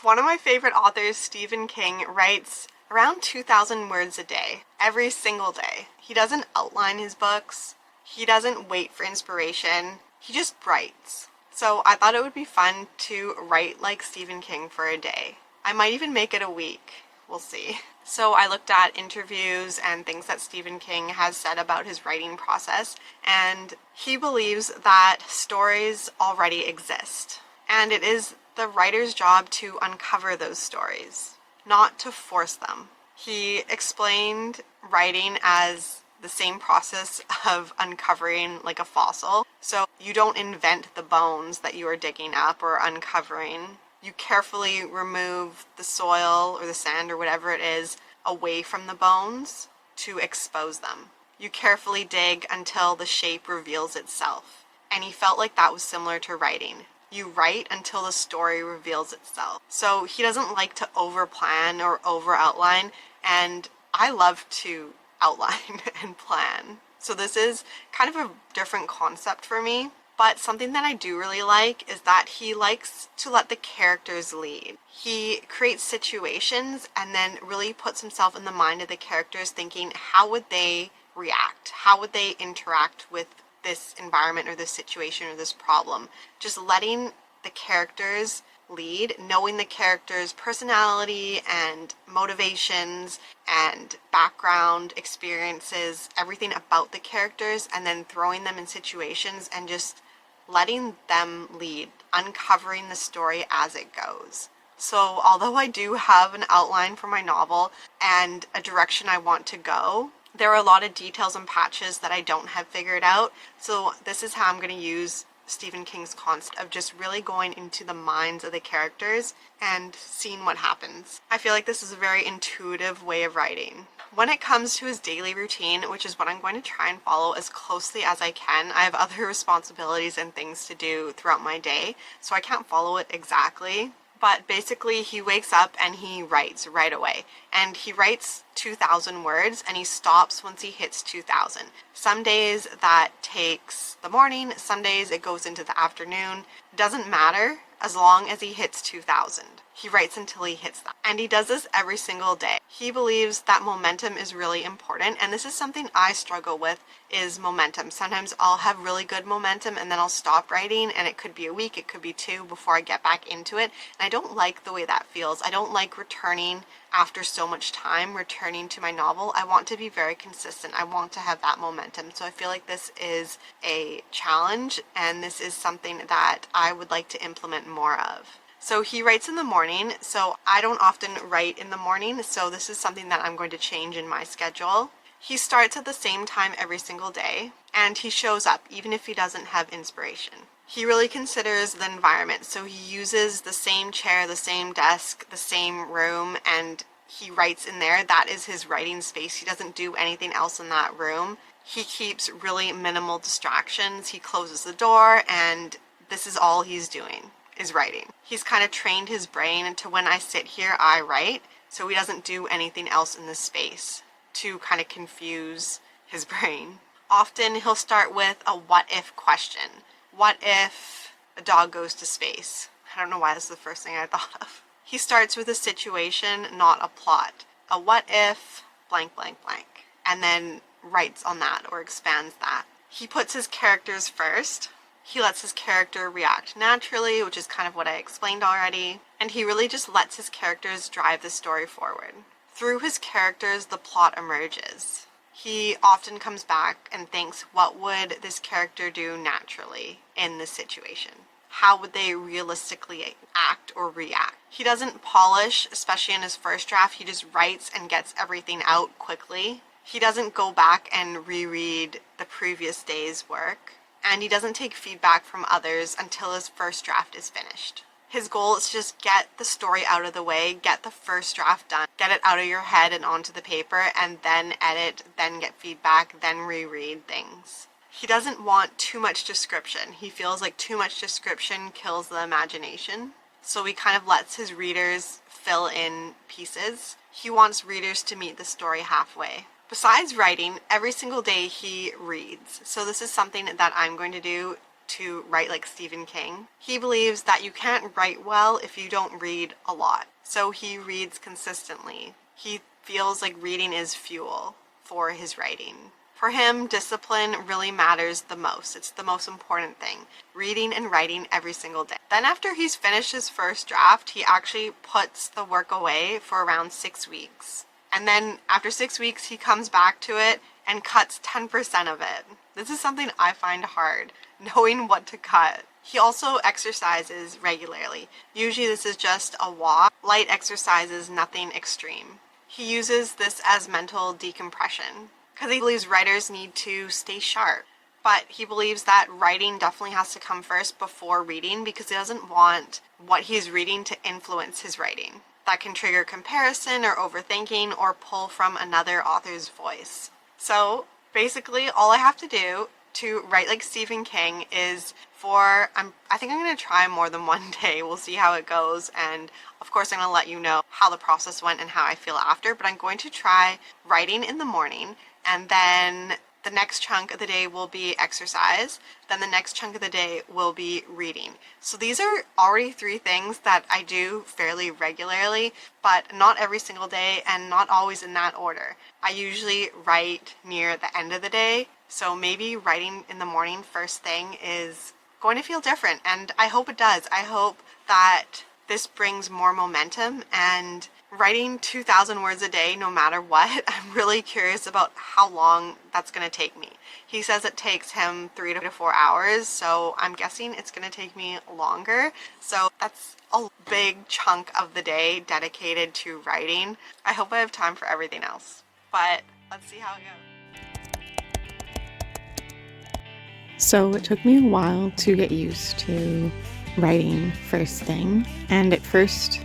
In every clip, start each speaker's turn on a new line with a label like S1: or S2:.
S1: One of my favorite authors, Stephen King, writes around 2,000 words a day, every single day. He doesn't outline his books. He doesn't wait for inspiration. He just writes. So I thought it would be fun to write like Stephen King for a day. I might even make it a week. We'll see. So I looked at interviews and things that Stephen King has said about his writing process, and he believes that stories already exist, and it is the writer's job to uncover those stories, not to force them. He explained writing as the same process of uncovering like a fossil. So you don't invent the bones that you are digging up or uncovering. You carefully remove the soil or the sand or whatever it is away from the bones to expose them. You carefully dig until the shape reveals itself. And he felt like that was similar to writing. You write until the story reveals itself. So he doesn't like to over-plan or over-outline, and I love to outline and plan. So this is kind of a different concept for me. But something that I do really like is that he likes to let the characters lead. He creates situations and then really puts himself in the mind of the characters, thinking, how would they react? How would they interact with this environment or this situation or this problem? Just letting the characters lead, knowing the characters' personality and motivations and background experiences, everything about the characters, and then throwing them in situations and just letting them lead, uncovering the story as it goes. So although I do have an outline for my novel and a direction I want to go, there are a lot of details and patches that I don't have figured out. So this is how I'm going to use Stephen King's concept of just really going into the minds of the characters and seeing what happens. I feel like this is a very intuitive way of writing. When it comes to his daily routine, which is what I'm going to try and follow as closely as I can, I have other responsibilities and things to do throughout my day, so I can't follow it exactly. But basically, he wakes up and he writes right away. And he writes 2,000 words and he stops once he hits 2,000. Some days that takes the morning, some days it goes into the afternoon. Doesn't matter as long as he hits 2,000. He writes until he hits that. And he does this every single day. He believes that momentum is really important, and this is something I struggle with, is momentum. Sometimes I'll have really good momentum and then I'll stop writing, and it could be a week, it could be two before I get back into it. And I don't like the way that feels. I don't like returning after so much time, returning to my novel. I want to be very consistent. I want to have that momentum. So I feel like this is a challenge, and this is something that I would like to implement more of. So he writes in the morning, so I don't often write in the morning, so this is something that I'm going to change in my schedule. He starts at the same time every single day, and he shows up even if he doesn't have inspiration. He really considers the environment, so he uses the same chair, the same desk, the same room, and he writes in there. That is his writing space. He doesn't do anything else in that room. He keeps really minimal distractions. He closes the door, and this is all he's doing, is writing. He's kind of trained his brain to when I sit here, I write, so he doesn't do anything else in this space to kind of confuse his brain. Often he'll start with a what if question. What if a dog goes to space? I don't know why this is the first thing I thought of. He starts with a situation, not a plot. A what if blank blank blank, and then writes on that or expands that. He puts his characters first. He lets his character react naturally, which is kind of what I explained already, and he really just lets his characters drive the story forward. Through his characters, the plot emerges. He often comes back and thinks, what would this character do naturally in this situation? How would they realistically act or react? He doesn't polish, especially in his first draft. He just writes and gets everything out quickly. He doesn't go back and reread the previous day's work. And he doesn't take feedback from others until his first draft is finished. His goal is to just get the story out of the way, get the first draft done, get it out of your head and onto the paper, and then edit, then get feedback, then reread things. He doesn't want too much description. He feels like too much description kills the imagination. So he kind of lets his readers fill in pieces. He wants readers to meet the story halfway. Besides writing, every single day he reads. So this is something that I'm going to do to write like Stephen King. He believes that you can't write well if you don't read a lot. So he reads consistently. He feels like reading is fuel for his writing. For him, discipline really matters the most. It's the most important thing. Reading and writing every single day. Then after he's finished his first draft, he actually puts the work away for around 6 weeks. And then after 6 weeks, he comes back to it and cuts 10% of it. This is something I find hard, knowing what to cut. He also exercises regularly. Usually this is just a walk, light exercises, nothing extreme. He uses this as mental decompression because he believes writers need to stay sharp. But he believes that writing definitely has to come first before reading because he doesn't want what he's reading to influence his writing. That can trigger comparison or overthinking or pull from another author's voice. So basically all I have to do to write like Stephen King is I think I'm going to try more than one day. We'll see how it goes. And of course, I'm going to let you know how the process went and how I feel after. But I'm going to try writing in the morning, and then the next chunk of the day will be exercise. Then the next chunk of the day will be reading. So these are already 3 things that I do fairly regularly, but not every single day and not always in that order. I usually write near the end of the day. So maybe writing in the morning first thing is going to feel different, and I hope it does. I hope that this brings more momentum, and writing 2,000 words a day no matter what, I'm really curious about how long that's going to take me. He says it takes him 3 to 4 hours, so I'm guessing it's going to take me longer. So that's a big chunk of the day dedicated to writing. I hope I have time for everything else, but let's see how it goes.
S2: So it took me a while to get used to writing first thing, and at first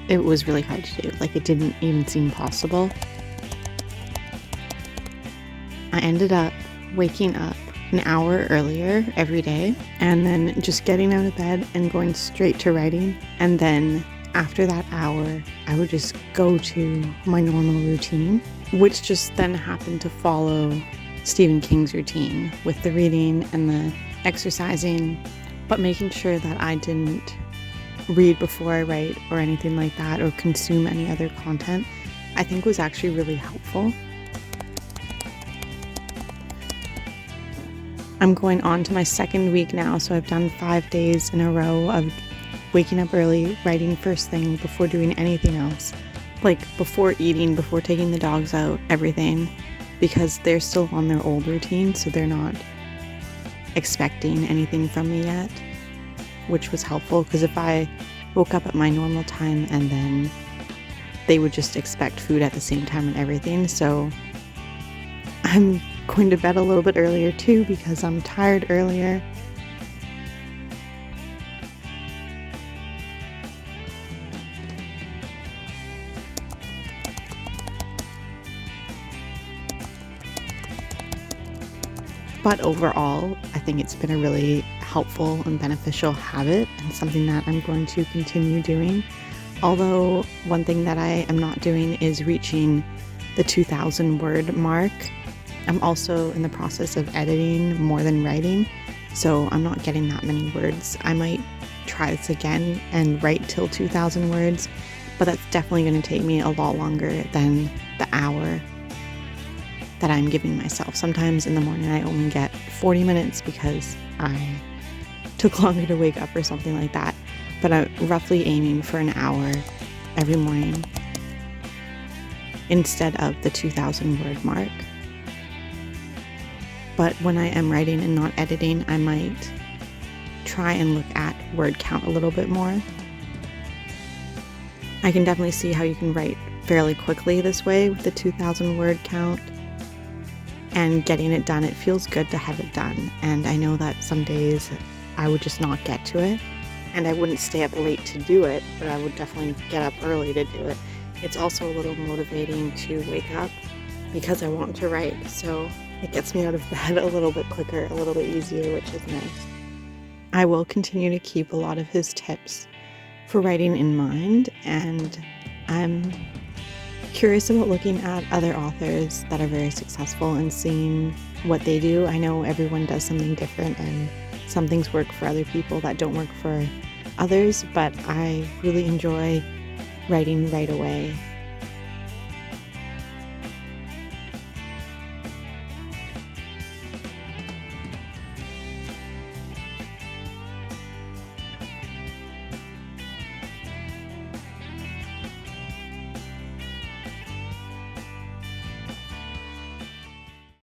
S2: it was really hard to do. Like, it didn't even seem possible. I ended up waking up an hour earlier every day and then just getting out of bed and going straight to writing. And then after that hour, I would just go to my normal routine, which just then happened to follow Stephen King's routine with the reading and the exercising, but making sure that I didn't read before I write or anything like that, or consume any other content, I think was actually really helpful. I'm going on to my 2nd week now, so I've done 5 days in a row of waking up early, writing first thing before doing anything else, like before eating, before taking the dogs out, everything, because they're still on their old routine, so they're not expecting anything from me yet, which was helpful, because if I woke up at my normal time and then they would just expect food at the same time and everything. So I'm going to bed a little bit earlier too, because I'm tired earlier. But overall, I think it's been a really helpful and beneficial habit, and something that I'm going to continue doing. Although one thing that I am not doing is reaching the 2,000 word mark. I'm also in the process of editing more than writing, so I'm not getting that many words. I might try this again and write till 2,000 words, but that's definitely going to take me a lot longer than the hour that I'm giving myself. Sometimes in the morning I only get 40 minutes because I took longer to wake up or something like that, but I'm roughly aiming for an hour every morning instead of the 2,000 word mark. But when I am writing and not editing, I might try and look at word count a little bit more. I can definitely see how you can write fairly quickly this way with the 2,000 word count. And getting it done, it feels good to have it done. And I know that some days I would just not get to it, and I wouldn't stay up late to do it, but I would definitely get up early to do it. It's also a little motivating to wake up because I want to write, so it gets me out of bed a little bit quicker, a little bit easier, which is nice. I will continue to keep a lot of his tips for writing in mind, and I'm curious about looking at other authors that are very successful and seeing what they do. I know everyone does something different, and some things work for other people that don't work for others, but I really enjoy writing right away.